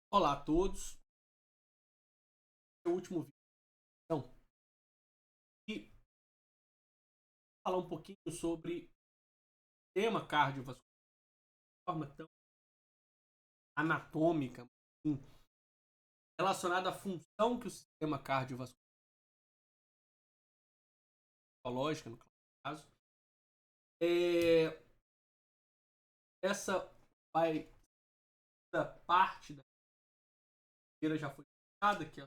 Olá a todos. É o último vídeo. Então, e falar um pouquinho sobre o tema cardiovascular de forma tão anatômica, assim, relacionada à função que o sistema cardiovascular, no caso, é, essa vai essa parte da carreira já foi citada, que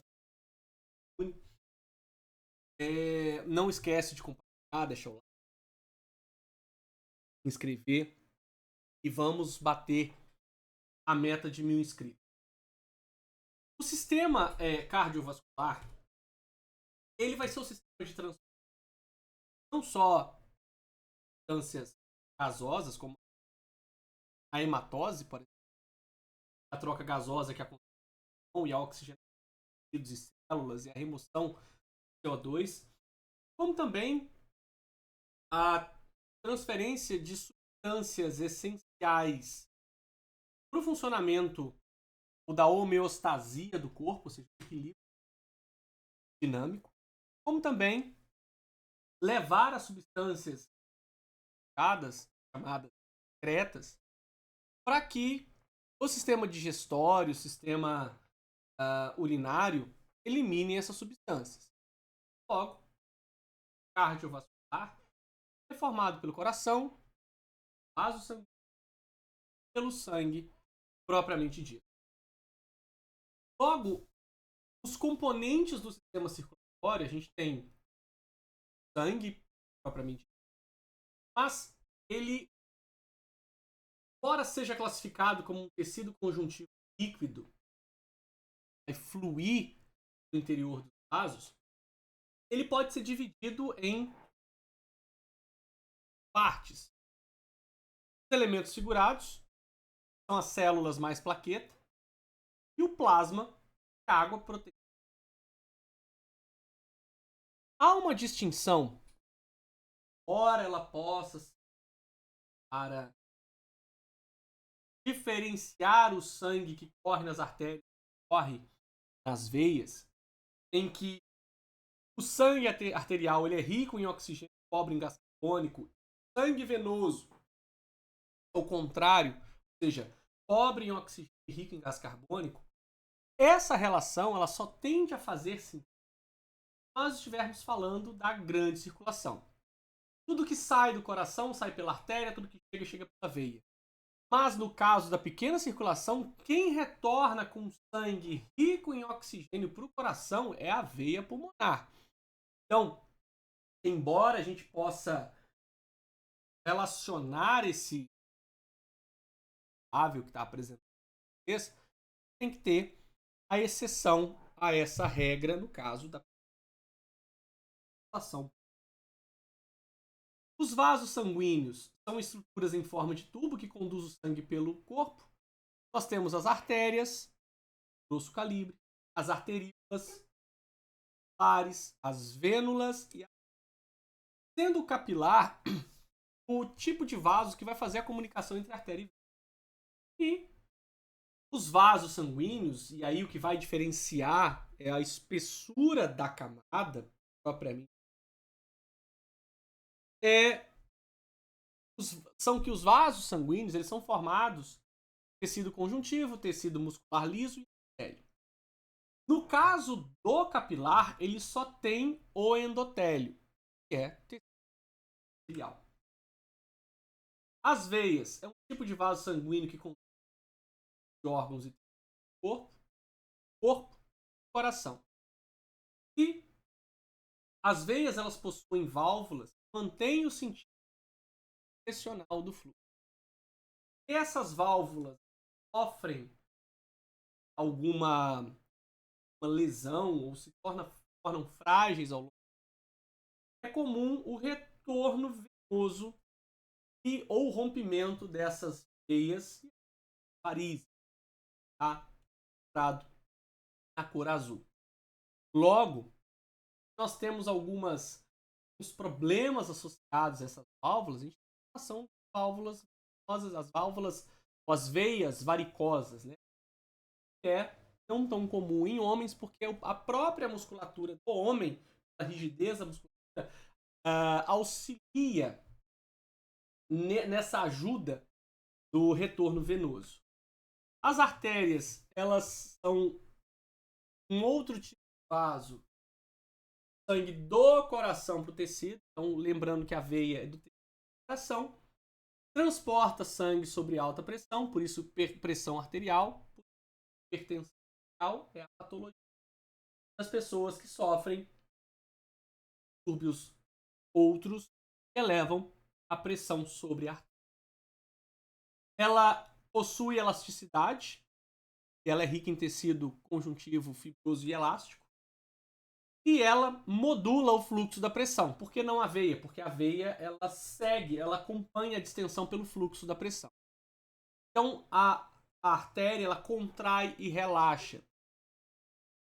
não esquece de compartilhar, deixar o like, se inscrever e vamos bater a meta de 1.000 inscritos. O sistema cardiovascular ele vai ser o sistema de transporte não só substâncias gasosas, como a hematose, por exemplo, a troca gasosa que acontece e a oxigenação de tecidos e células e a remoção de CO2, como também a transferência de substâncias essenciais para o funcionamento da homeostasia do corpo, ou seja, o equilíbrio dinâmico, como também levar as substâncias chamadas secretas para que o sistema digestório, o sistema urinário eliminem essas substâncias. Logo, o cardiovascular é formado pelo coração, vaso sanguíneo, pelo sangue propriamente dito. Logo, os componentes do sistema circulatório, a gente tem sangue propriamente dito, mas ele, embora seja classificado como um tecido conjuntivo líquido, vai fluir no interior dos vasos, ele pode ser dividido em partes. Os elementos figurados são as células mais plaqueta e o plasma, que é a água proteína. Há uma distinção, ora ela possa ser para diferenciar o sangue que corre nas artérias, corre nas veias, em que o sangue arterial ele é rico em oxigênio, pobre em gás carbônico. Sangue venoso, ao contrário, ou seja, pobre em oxigênio e rico em gás carbônico. Essa relação ela só tende a fazer sentido se nós estivermos falando da grande circulação. Tudo que sai do coração sai pela artéria, tudo que chega, chega pela veia. Mas no caso da pequena circulação, quem retorna com sangue rico em oxigênio para o coração é a veia pulmonar. Então, embora a gente possa relacionar esse ável que está apresentando, tem que ter a exceção a essa regra no caso da circulação. Os vasos sanguíneos são estruturas em forma de tubo que conduz o sangue pelo corpo. Nós temos as artérias, grosso calibre, as arteríolas, as vênulas e sendo o capilar o tipo de vaso que vai fazer a comunicação entre artéria e vena. E os vasos sanguíneos, e aí o que vai diferenciar é a espessura da camada propriamente, são que os vasos sanguíneos eles são formados tecido conjuntivo, tecido muscular liso e endotélio. No caso do capilar, ele só tem o endotélio, que é tecido arterial. As veias é um tipo de vaso sanguíneo que contém órgãos e corpo e coração. E as veias elas possuem válvulas que mantêm o sentido direcional do fluxo. Essas válvulas sofrem alguma lesão ou se tornam frágeis ao longo, é comum o retorno venoso ou rompimento dessas veias varizes, tá? Na cor azul. Logo, nós temos alguns problemas associados a essas válvulas, a gente tem relação válvulas, as válvulas, as veias varicosas, né? é não tão comum em homens, porque a própria musculatura do homem, a rigidez da musculatura, auxilia nessa ajuda do retorno venoso. As artérias, elas são um outro tipo de vaso, sangue do coração para o tecido. Então, lembrando que a veia é do tecido do coração, transporta sangue sobre alta pressão, por isso pressão arterial, hipertensão arterial é a patologia das pessoas que sofrem distúrbios outros que elevam a pressão sobre a artéria. Ela possui elasticidade, ela é rica em tecido conjuntivo, fibroso e elástico. E ela modula o fluxo da pressão. Por que não a veia? Porque a veia ela segue, ela acompanha a distensão pelo fluxo da pressão. Então a artéria ela contrai e relaxa.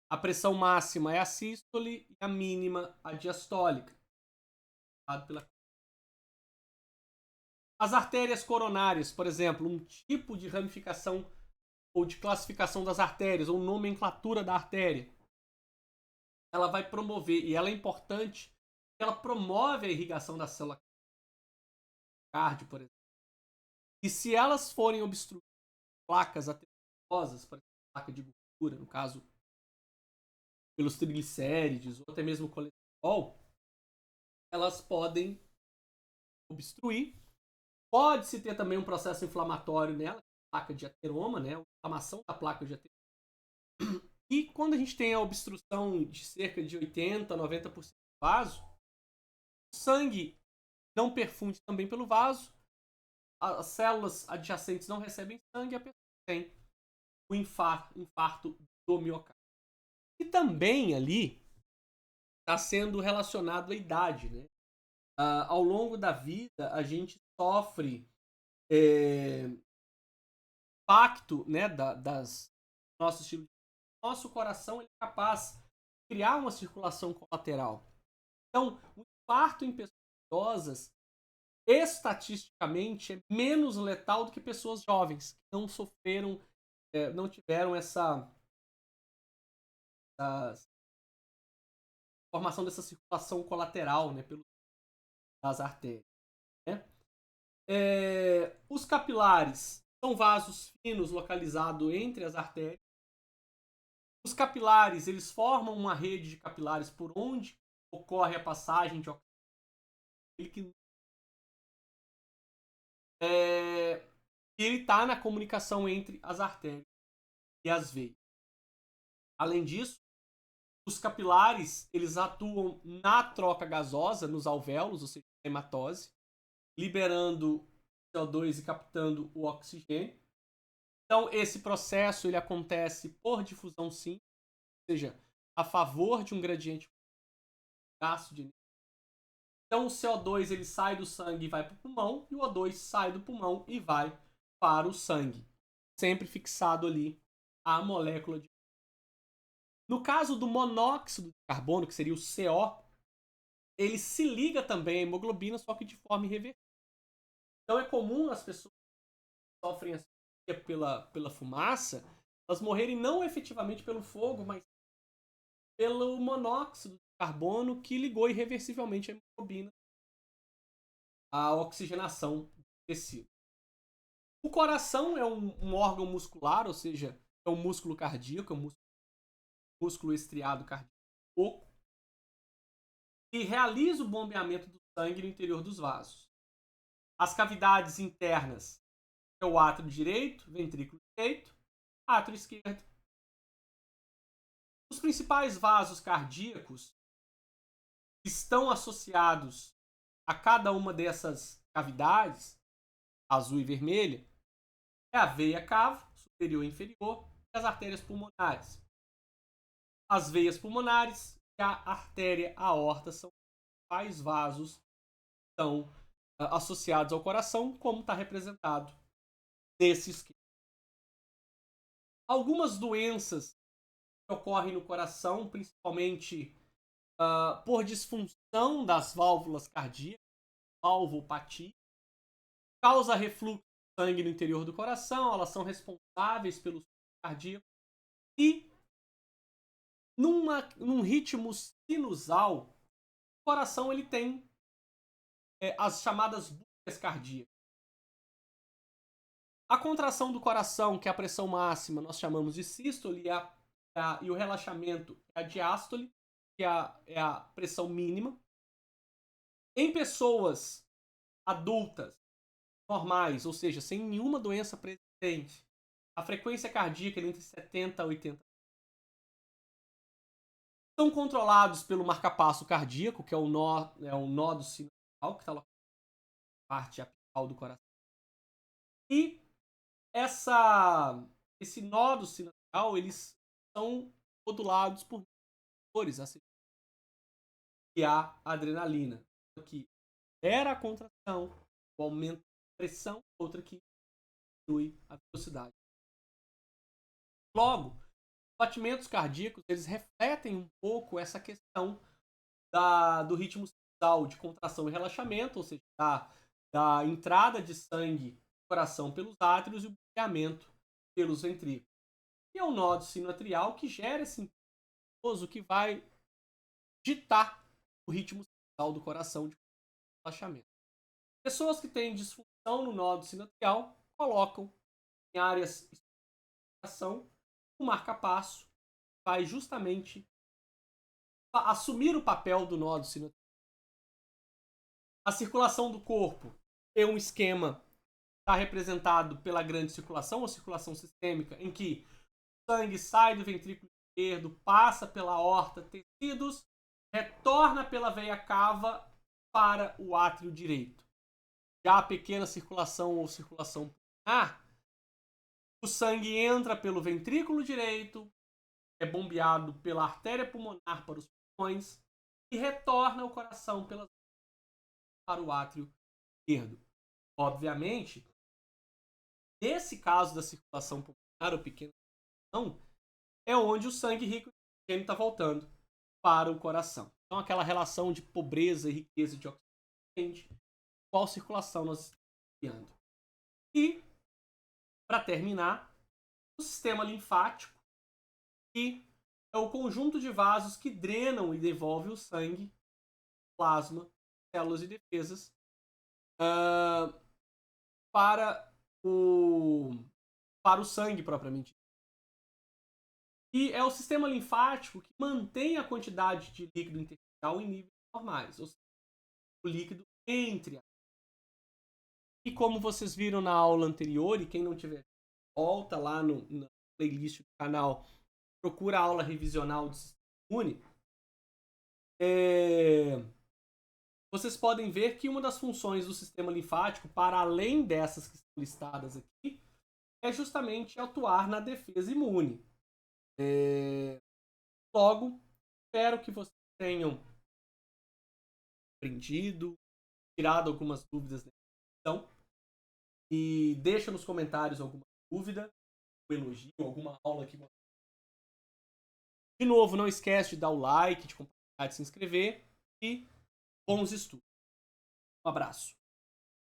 A pressão máxima é a sístole e a mínima a diastólica. As artérias coronárias, por exemplo, um tipo de ramificação ou de classificação das artérias, ou nomenclatura da artéria, ela vai promover, e ela é importante, ela promove a irrigação da célula cardio, por exemplo. E se elas forem obstruídas placas aterosas, por exemplo, placa de gordura, no caso, pelos triglicérides, ou até mesmo colesterol, elas podem obstruir. Pode-se ter também um processo inflamatório nela, placa de ateroma, né? A inflamação da placa de ateroma. E quando a gente tem a obstrução de cerca de 80% a 90% do vaso, o sangue não perfunde também pelo vaso, as células adjacentes não recebem sangue e a pessoa tem o infarto do miocárdio. E também ali está sendo relacionado à idade, né? Ao longo da vida, a gente sofre impacto, né, das nosso estilo de vida. Nosso coração é capaz de criar uma circulação colateral. Então, o infarto em pessoas idosas, estatisticamente, é menos letal do que pessoas jovens que não sofreram, não tiveram essa formação dessa circulação colateral, né, das artérias. Né? Os capilares são vasos finos localizados entre as artérias. Os capilares, eles formam uma rede de capilares por onde ocorre a passagem de oxigênio. Ele está na comunicação entre as artérias e as veias. Além disso, os capilares, eles atuam na troca gasosa nos alvéolos, ou seja, na hematose, liberando CO2 e captando o oxigênio. Então, esse processo ele acontece por difusão simples, ou seja, a favor de um gradiente gasto de energia. Então, o CO2 ele sai do sangue e vai para o pulmão, e o O2 sai do pulmão e vai para o sangue. Sempre fixado ali a molécula de... No caso do monóxido de carbono, que seria o CO, ele se liga também à hemoglobina, só que de forma irreversível. Então, é comum as pessoas que sofrem pela fumaça, elas morrerem não efetivamente pelo fogo, mas pelo monóxido de carbono que ligou irreversivelmente a hemoglobina à oxigenação do tecido. O coração é um órgão muscular, ou seja, é um músculo cardíaco, é um músculo estriado cardíaco, e realiza o bombeamento do sangue no interior dos vasos. As cavidades internas é o átrio direito, ventrículo direito, átrio esquerdo. Os principais vasos cardíacos estão associados a cada uma dessas cavidades, azul e vermelha, é a veia cava, superior e inferior, e as artérias pulmonares. As veias pulmonares e a artéria aorta são os principais vasos que estão associados ao coração, como está representado nesse esquema. Algumas doenças que ocorrem no coração, principalmente por disfunção das válvulas cardíacas, valvopatia, causa refluxo de sangue no interior do coração, elas são responsáveis pelo cardíaco. E num ritmo sinusal, o coração ele tem as chamadas buscas cardíacas. A contração do coração, que é a pressão máxima, nós chamamos de sístole, e o relaxamento é a diástole, que é a pressão mínima. Em pessoas adultas, normais, ou seja, sem nenhuma doença presente, a frequência cardíaca é entre 70 a 80. São controlados pelo marcapasso cardíaco, que é o nódo sinusal, que está lá na parte apical do coração. E esse nódo sinusal, eles são modulados por motores, que a adrenalina, que era a contração, o aumento da pressão, outra que diminui a velocidade. Logo, os batimentos cardíacos, eles refletem um pouco essa questão do ritmo sinusal de contração e relaxamento, ou seja, da entrada de sangue no coração pelos átrios e o bombeamento pelos ventrículos. E é o nódo sinoatrial que gera esse impulso que vai ditar o ritmo sinusal do coração de relaxamento. Pessoas que têm disfunção no nódo sinoatrial colocam em áreas de coração o marca-passo vai justamente assumir o papel do nódo sinoatrial. A circulação do corpo é um esquema está representado pela grande circulação, ou circulação sistêmica, em que o sangue sai do ventrículo esquerdo, passa pela aorta, tecidos, retorna pela veia cava para o átrio direito. Já a pequena circulação ou circulação pulmonar, o sangue entra pelo ventrículo direito, é bombeado pela artéria pulmonar para os pulmões e retorna ao coração para o átrio esquerdo. Obviamente, nesse caso da circulação pulmonar ou pequena circulação, é onde o sangue rico de oxigênio está voltando para o coração. Então, aquela relação de pobreza e riqueza de oxigênio, qual circulação nós estamos criando. E, para terminar, o sistema linfático, que é o conjunto de vasos que drenam e devolvem o sangue, plasma, células e defesas para o sangue propriamente. E é o sistema linfático que mantém a quantidade de líquido intersticial em níveis normais, ou seja, o líquido entre. E como vocês viram na aula anterior, e quem não tiver, volta lá na playlist do canal, procura a aula revisional do sistema imune, vocês podem ver que uma das funções do sistema linfático, para além dessas que estão listadas aqui, é justamente atuar na defesa imune. Logo, espero que vocês tenham aprendido, tirado algumas dúvidas nessa questão. E deixa nos comentários alguma dúvida, um elogio, alguma aula que você... De novo, não esquece de dar o like, de compartilhar, de se inscrever e bons estudos. Um abraço.